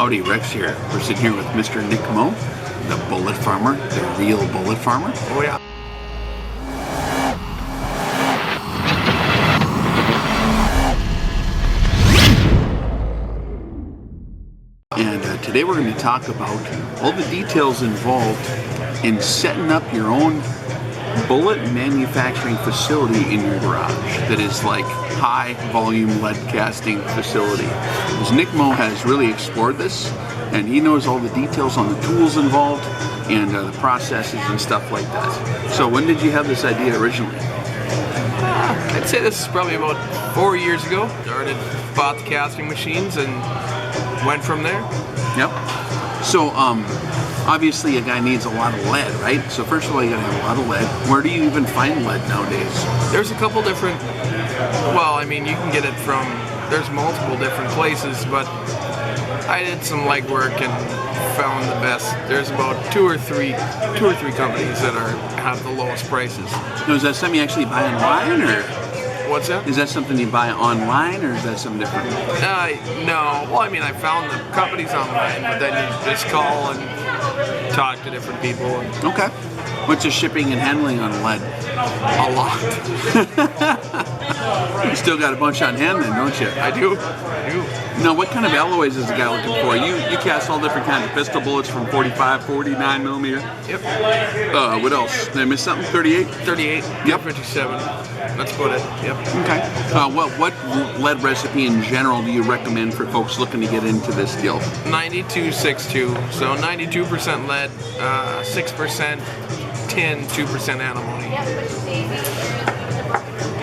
Howdy, Rex here. We're sitting here with Mr. Nick Moe, the bullet farmer, the real bullet farmer. Oh yeah. And today we're going to talk about all the details involved in setting up your own bullet manufacturing facility in your garage that is like high volume lead casting facility. Because Nick Moe has really explored this and he knows all the details on the tools involved and the processes and stuff like that. So when did you have this idea originally? I'd say this is probably about 4 years ago. Started, bought the casting machines and went from there. Yep. So obviously a guy needs a lot of lead, right? So first of all, you gotta have a lot of lead. Where do you even find lead nowadays? There's a couple different, well, I mean, you can get it from, there's multiple different places, but I did some legwork and found the best. There's about two or three companies that have the lowest prices. Now, is that something you actually buy online, or? What's that? Is that something you buy online, or is that something different? No. Well, I mean, I found the companies online, but then you just call and talk to different people. Okay. What's the shipping and handling on lead? A lot. You still got a bunch on hand then, don't you? I do. Now, what kind of alloys is the guy looking for? You cast all different kinds of pistol bullets from 45, 49 millimeter. Yep. What else? Did I miss something? 38? 38. Yep. 57. That's about it. Yep. Okay. What lead recipe in general do you recommend for folks looking to get into this deal? 9262. So 92% lead, 6% tin, 2% antimony.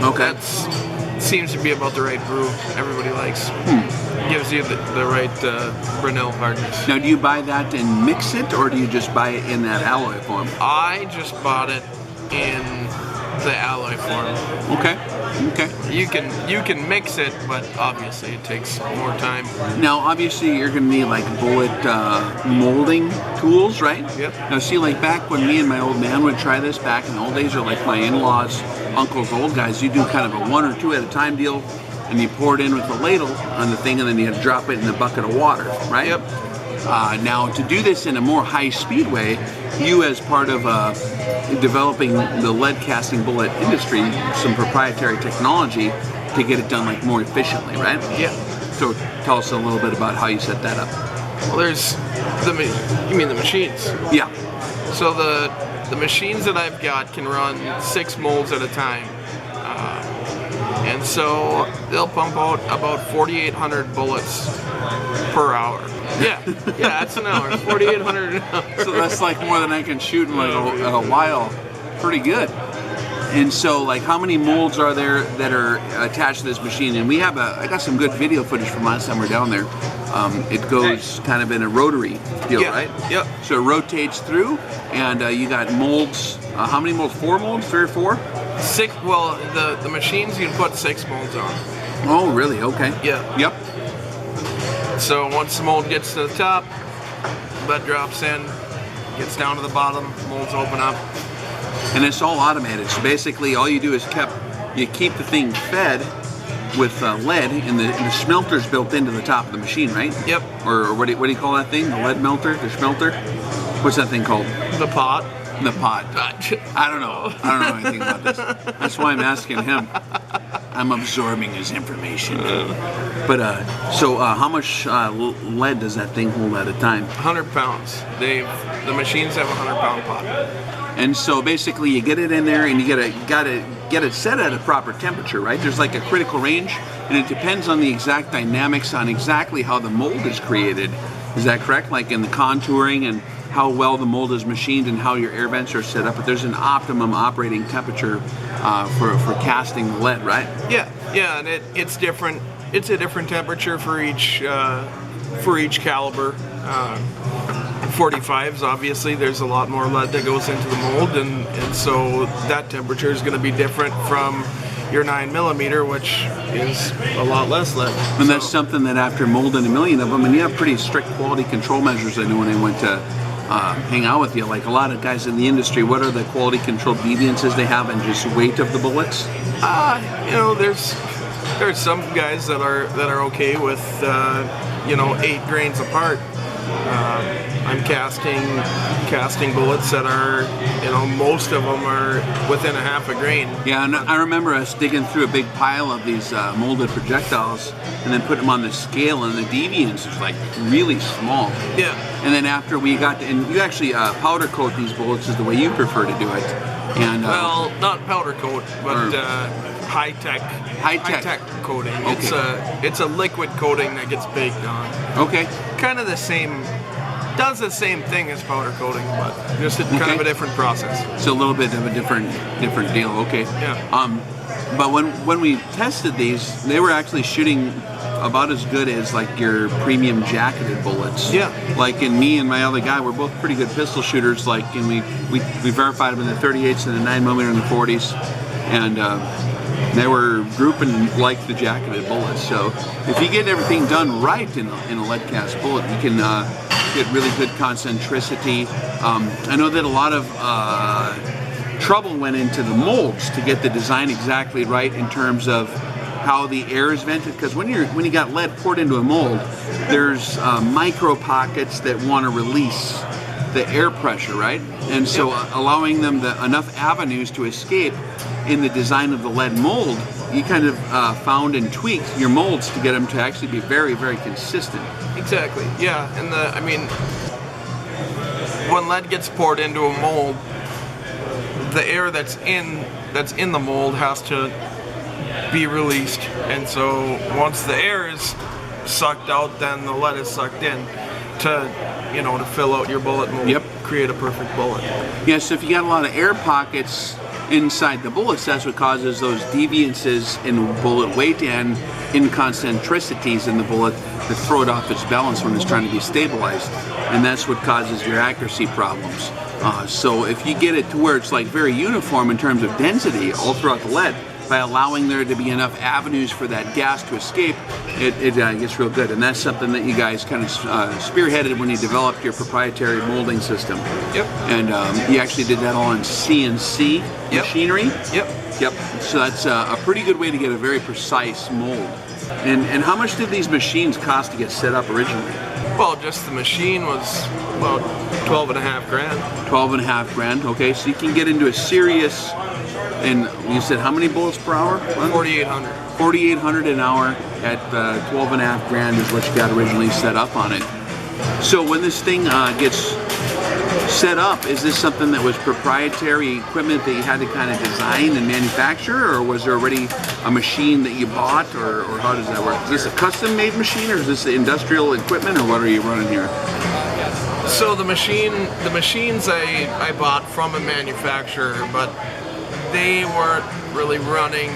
Okay. That seems to be about the right brew everybody likes. Gives you the right Brunel hardness. Now, do you buy that and mix it, or do you just buy it in that alloy form? I just bought it in the alloy form. Okay. You can mix it, but obviously it takes more time. Now, obviously, you're going to need like bullet molding tools, right? Yep. Now, see, like back when me and my old man would try this back in the old days, or like my in-laws, uncles, old guys, you do kind of a 1 or 2 at a time deal, and you pour it in with a ladle on the thing, and then you drop it in a bucket of water, right? Yep. Now, to do this in a more high-speed way, you, as part of developing the lead casting bullet industry, some proprietary technology to get it done like more efficiently, right? Yeah. So tell us a little bit about how you set that up. Well, there's you mean the machines? Yeah. So the machines that I've got can run 6 molds at a time. And so they'll pump out about 4,800 bullets per hour. Yeah, that's an hour. 4,800 an hour. So that's like more than I can shoot in like a while. Pretty good. And so, like, how many molds are there that are attached to this machine? And we have I got some good video footage from last time we were down there. It goes kind of in a rotary deal, right? Yep. So it rotates through, and you got molds. How many molds? 4 molds? 3 or 4? 6. Well, the machines you can put 6 molds on. Oh, really? Okay. Yeah. Yep. So once the mold gets to the top, lead drops in, gets down to the bottom, molds open up. And it's all automated. So basically, all you do is you keep the thing fed with lead, and the smelter's built into the top of the machine, right? Yep. Or what do you call that thing? The lead melter? The smelter? What's that thing called? The pot. The pot. I don't know anything about this. That's why I'm asking him. I'm absorbing his information. But so how much lead does that thing hold at a time? 100 pounds. The machines have a 100-pound pot. And so basically, you get it in there, and you gotta get it set at a proper temperature, right? There's like a critical range, and it depends on the exact dynamics on exactly how the mold is created. Is that correct? Like in the contouring and how well the mold is machined and how your air vents are set up, but there's an optimum operating temperature for casting the lead, right? Yeah, and it's different. It's a different temperature for each caliber. 45s, obviously, there's a lot more lead that goes into the mold, and so that temperature is going to be different from your 9mm, which is a lot less lead. And that's something that after molding 1 million of them, and you have pretty strict quality control measures. I know when I went to hang out with you, like a lot of guys in the industry, what are the quality control deviances they have and just weight of the bullets? There's There's some guys that are okay with 8 grains apart. I'm casting bullets that are, most of them are within a half a grain. Yeah, and I remember us digging through a big pile of these molded projectiles and then putting them on the scale, and the deviance is like really small. Yeah. And then after we got to, and you actually powder coat these bullets is the way you prefer to do it. And well, not powder coat, but high tech coating. Okay. It's a liquid coating that gets baked on. Okay. Kind of the same. Does the same thing as powder coating, but just kind of a different process. So a little bit of a different deal. Okay. Yeah. But when we tested these, they were actually shooting about as good as like your premium jacketed bullets. Yeah. Like, and me and my other guy, we're both pretty good pistol shooters. Like, and we verified them in the 38s and the 9mm and the 40s, and they were grouping like the jacketed bullets. So if you get everything done right in a lead cast bullet, you can get really good concentricity. I know that a lot of trouble went into the molds to get the design exactly right in terms of how the air is vented, because when you got lead poured into a mold, there's micro pockets that want to release the air pressure, right? And so allowing them enough avenues to escape in the design of the lead mold, you kind of found and tweaked your molds to get them to actually be very, very consistent. Exactly. Yeah, and when lead gets poured into a mold, the air that's in the mold has to be released, and so once the air is sucked out, then the lead is sucked in to fill out your bullet mold. Create a perfect bullet. Yeah, so if you got a lot of air pockets inside the bullets, that's what causes those deviances in bullet weight and inconcentricities in the bullet that throw it off its balance when it's trying to be stabilized, and that's what causes your accuracy problems. So if you get it to where it's like very uniform in terms of density all throughout the lead, by allowing there to be enough avenues for that gas to escape, it gets real good. And that's something that you guys kind of spearheaded when you developed your proprietary molding system. Yep. And you actually did that all on CNC machinery? Yep. So that's a pretty good way to get a very precise mold. And how much did these machines cost to get set up originally? Well, just the machine was about 12.5 grand. 12.5 grand, okay. So you can get into a serious, and you said how many bullets per hour? 4,800. 4,800 an hour at 12.5 grand is what you got originally set up on it. So when this thing gets set up, is this something that was proprietary equipment that you had to kind of design and manufacture, or was there already a machine that you bought, or how does that work? Is this a custom-made machine, or is this industrial equipment, or what are you running here? So the machines I bought from a manufacturer, but they weren't really running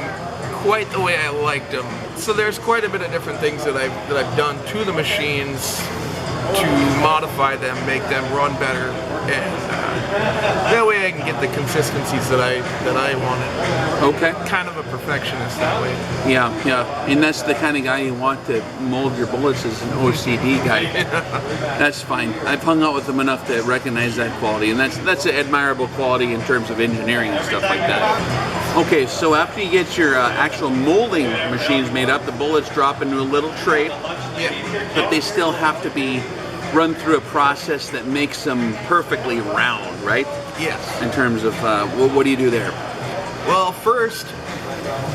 quite the way I liked them. So there's quite a bit of different things that I've done to the machines to modify them, make them run better, and that way I can get the consistencies that I wanted. Okay. Kind of a perfectionist that way. Yeah, and that's the kind of guy you want to mold your bullets, as an OCD guy. That's fine. I've hung out with them enough to recognize that quality, and that's an admirable quality in terms of engineering and stuff like that. Okay, so after you get your actual molding machines made up, the bullets drop into a little tray, but they still have to be run through a process that makes them perfectly round, right? Yes. In terms of, what do you do there? Well, first,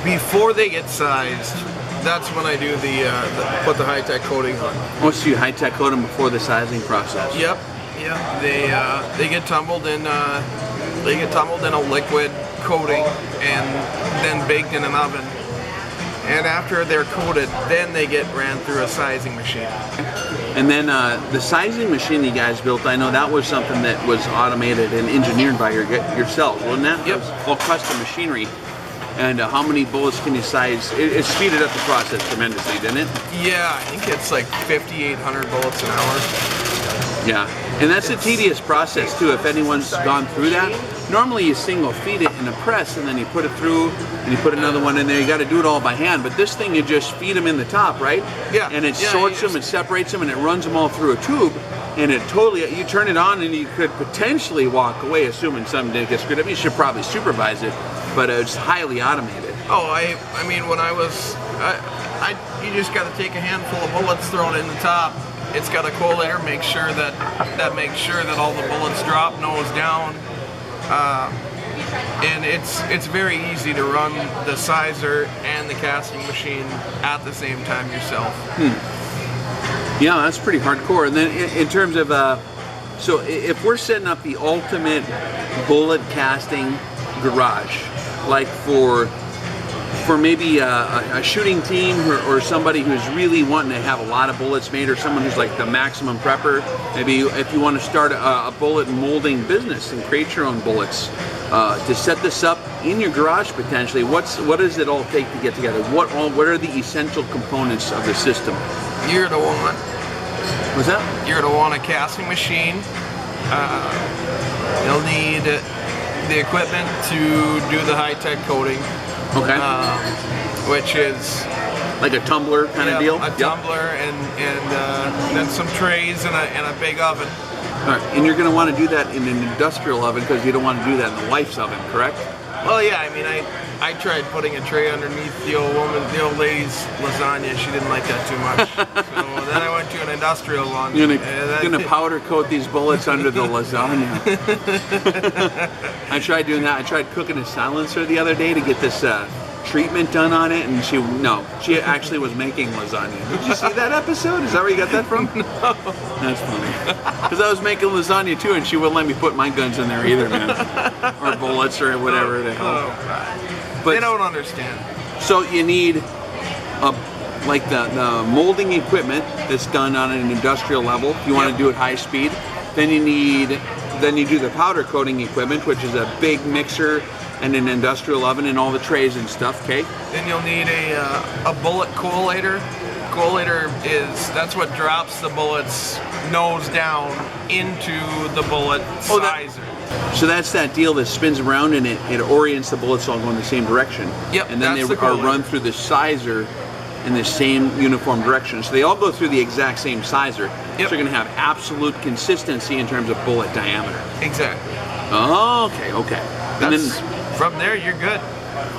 before they get sized, that's when I do put the high-tech coating on. Oh, so you high-tech coat them before the sizing process? Yep. They get tumbled in a liquid coating and then baked in an oven. And after they're coated, then they get ran through a sizing machine. And then the sizing machine you guys built, I know that was something that was automated and engineered by yourselves, wasn't that? Yep. It was all custom machinery. And how many bullets can you size? It speeded up the process tremendously, didn't it? Yeah, I think it's like 5,800 bullets an hour. Yeah, and that's a tedious process too. If anyone's gone through that, normally you single feed it in a press and then you put it through and you put another one in there. You got to do it all by hand. But this thing, you just feed them in the top, right? Yeah. And it sorts them, it separates them, and it runs them all through a tube. And it totally, you turn it on and you could potentially walk away, assuming something didn't get screwed up. You should probably supervise it, but it's highly automated. Oh, I mean, when I was You just got to take a handful of bullets, throw it in the top. It's got a collator, make sure that all the bullets drop nose down. And it's very easy to run the sizer and the casting machine at the same time yourself. Yeah, that's pretty hardcore. And then in terms of, so if we're setting up the ultimate bullet casting garage, like for maybe a shooting team or somebody who's really wanting to have a lot of bullets made, or someone who's like the maximum prepper, maybe if you want to start a bullet molding business and create your own bullets, to set this up in your garage potentially, what does it all take to get together? What are the essential components of the system? You're the one. What's that? You're to want a casting machine. You'll need the equipment to do the high-tech coating. Okay. Which is like a tumbler kind of deal? A tumbler and then some trays and a big oven. All right. And you're going to want to do that in an industrial oven because you don't want to do that in the wife's oven, correct? Well, yeah. I mean, I tried putting a tray underneath the old lady's lasagna. She didn't like that too much. So then I went to an industrial one. You're gonna powder coat these bullets under the lasagna. I tried doing that. I tried cooking a silencer the other day to get this treatment done on it, and she actually was making lasagna. Did you see that episode? Is that where you got that from? No. That's funny. Because I was making lasagna too, and she wouldn't let me put my guns in there either, man. Or bullets or whatever the hell. But they don't understand. So you need like the molding equipment that's done on an industrial level. If you want to do it high speed, then you do the powder coating equipment, which is a big mixer and an industrial oven and all the trays and stuff. Okay. Then you'll need a bullet collator. Collator that's what drops the bullets nose down into the bullet sizer. So that's that deal that spins around and it orients the bullets all going the same direction. Yep. And then they are run through the sizer in the same uniform direction. So they all go through the exact same sizer. Yep. So you're going to have absolute consistency in terms of bullet diameter. Exactly. Oh, okay. And then from there you're good.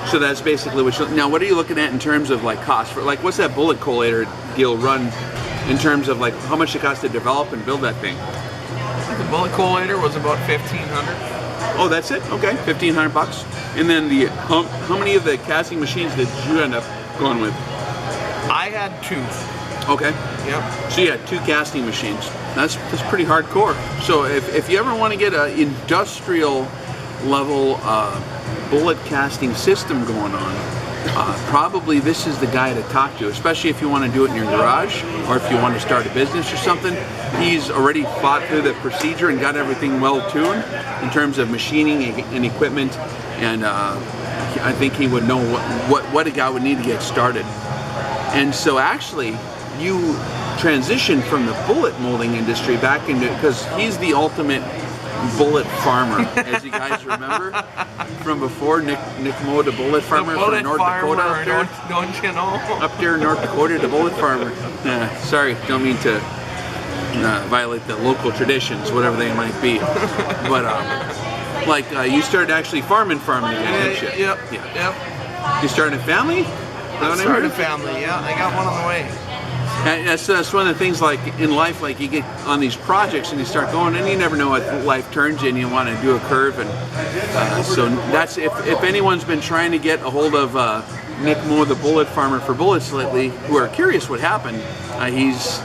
So that's basically now what are you looking at in terms of like cost for, like, what's that bullet collator deal run in terms of like how much it costs to develop and build that thing? The bullet collator was about $1,500. Oh, that's it? Okay, $1,500. And then how many of the casting machines did you end up going with? I had 2. Okay. Yep. So you had 2 casting machines. That's pretty hardcore. So if you ever want to get an industrial level bullet casting system going on, probably this is the guy to talk to, especially if you want to do it in your garage or if you want to start a business or something. He's already thought through the procedure and got everything well tuned in terms of machining and equipment, and I think he would know what a guy would need to get started. And so actually you transitioned from the bullet molding industry back into, because he's the ultimate bullet farmer, as you guys remember from before. Nick Moe, the bullet farmer from North Dakota up there. Don't you know? Up there in North Dakota, the bullet farmer. Sorry, don't mean to violate the local traditions, whatever they might be. But you started actually farming again, didn't you? Yep. You started a family? Started a family, yeah. I got one on the way. And that's one of the things, like in life, like you get on these projects and you start going and you never know what life turns you and you want to do a curve. And so that's, if anyone's been trying to get a hold of Nick Moe, the bullet farmer, for bullets lately, who are curious what happened, he's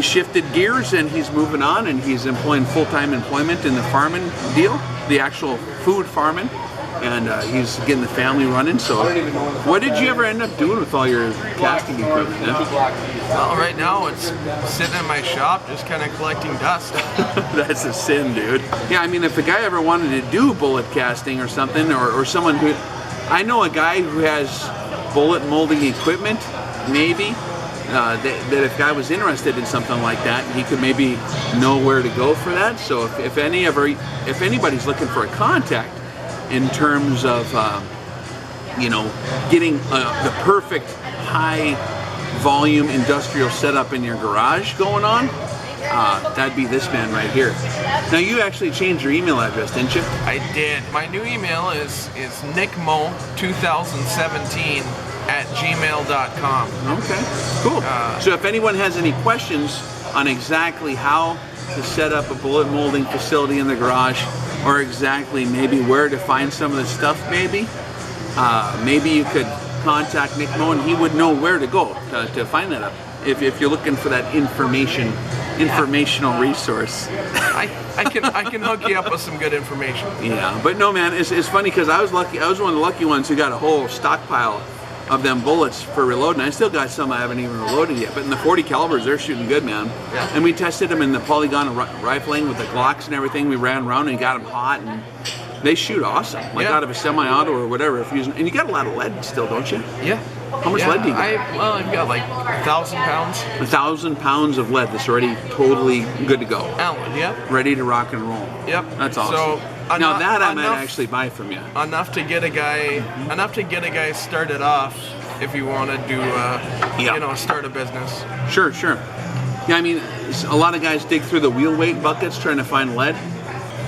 shifted gears and he's moving on and he's employing full-time employment in the farming deal, the actual food farming. And he's getting the family running. So what did you ever end up doing with all your casting equipment? Well, right now it's sitting in my shop just kind of collecting dust. That's a sin, dude. Yeah, I mean, if a guy ever wanted to do bullet casting or something, or someone who, I know a guy who has bullet molding equipment, maybe, that if a guy was interested in something like that, he could maybe know where to go for that. So if anybody's looking for a contact in terms of getting the perfect high volume industrial setup in your garage going on, that'd be this man right here. Now, you actually changed your email address, didn't you? I did. My new email is nickmo2017 @gmail.com. Okay, cool. So if anyone has any questions on exactly how to set up a bullet molding facility in the garage, or exactly maybe where to find some of the stuff, maybe you could contact Nick Moe and he would know where to go to find that up. If you're looking for that informational resource. I can hook you up with some good information. Yeah, but no, man, it's funny because I was lucky. I was one of the lucky ones who got a whole stockpile of them bullets for reloading. I still got some I haven't even reloaded yet, but in the 40 calibers, they're shooting good, man. Yeah. And we tested them in the polygon rifling with the Glocks and everything. We ran around and got them hot, and they shoot awesome, like out of a semi-auto or whatever. If using, and you got a lot of lead still, don't you? Yeah. How much lead do you got? I've got like 1,000 pounds. 1,000 pounds of lead that's already totally good to go. Allen, yep. Ready to rock and roll. Yep. That's awesome. So now that I might actually buy from you. Enough to get a guy started off if you want to do start a business. Sure. Yeah, I mean, a lot of guys dig through the wheel weight buckets trying to find lead.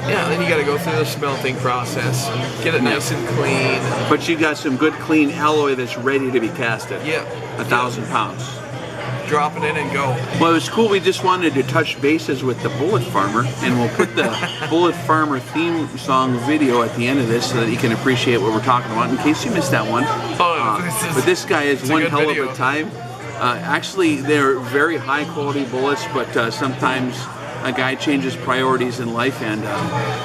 Yeah, then you got to go through the smelting process and get it nice and clean. But you got some good clean alloy that's ready to be casted. Yeah. 1,000 pounds. Drop it in and go. Well, it was cool. We just wanted to touch bases with the Bullet Farmer, and we'll put the Bullet Farmer theme song video at the end of this so that you can appreciate what we're talking about in case you missed that one. But this guy is one hell of a time. Actually, they're very high quality bullets, but sometimes a guy changes priorities in life, and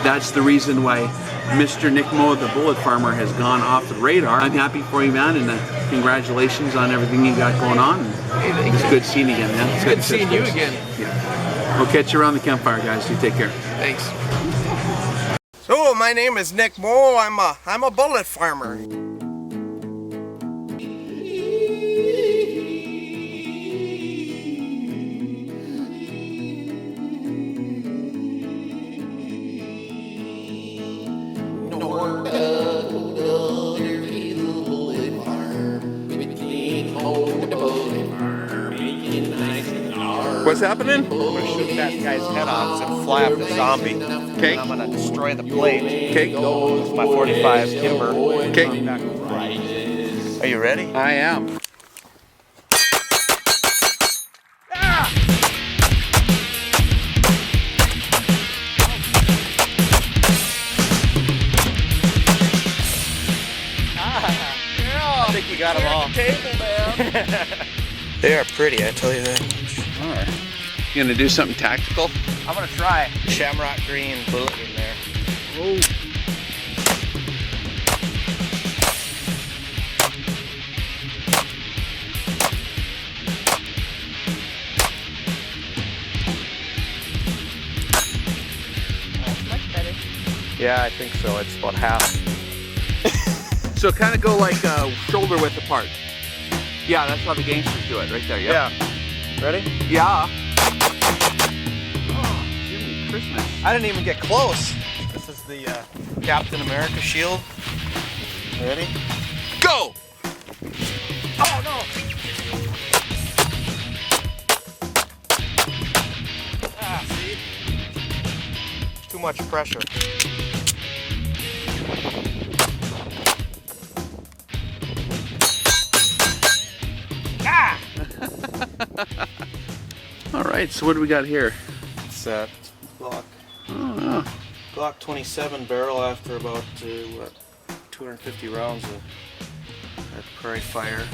that's the reason why Mr. Nick Moe, the Bullet Farmer, has gone off the radar. I'm happy for you, man, and congratulations on everything you got going on. Hey, it's good seeing you again, man. It's good seeing you again. Yeah. We'll catch you around the campfire, guys. You take care. Thanks. So my name is Nick Moe. I'm a bullet farmer. What's happening? I'm gonna shoot that guy's head off and fly up the zombie. Okay. I'm gonna destroy the plate. Okay. With my 45 timber. Okay. Are you ready? I am. I think you got them all. They are pretty, I tell you that. All right. You gonna do something tactical? I'm gonna try. Shamrock green bullet in there. Oh. Much better. Yeah, I think so. It's about half. So kind of go like shoulder width apart. Yeah, that's how the gangsters do it, right there. Yep. Yeah. Ready? Yeah. Oh, Jimmy Christmas. I didn't even get close. This is the Captain America shield. Ready? Go! Oh no! Ah, see? Too much pressure. Ah! All right, so what do we got here? It's Glock. Oh, Glock 27 barrel after about 250 rounds of that prairie fire.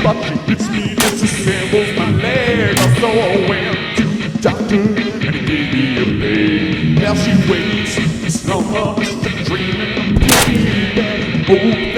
But she hits me, disassembles my leg. So I went to the doctor and he while she waits, slumber, dreaming, hope.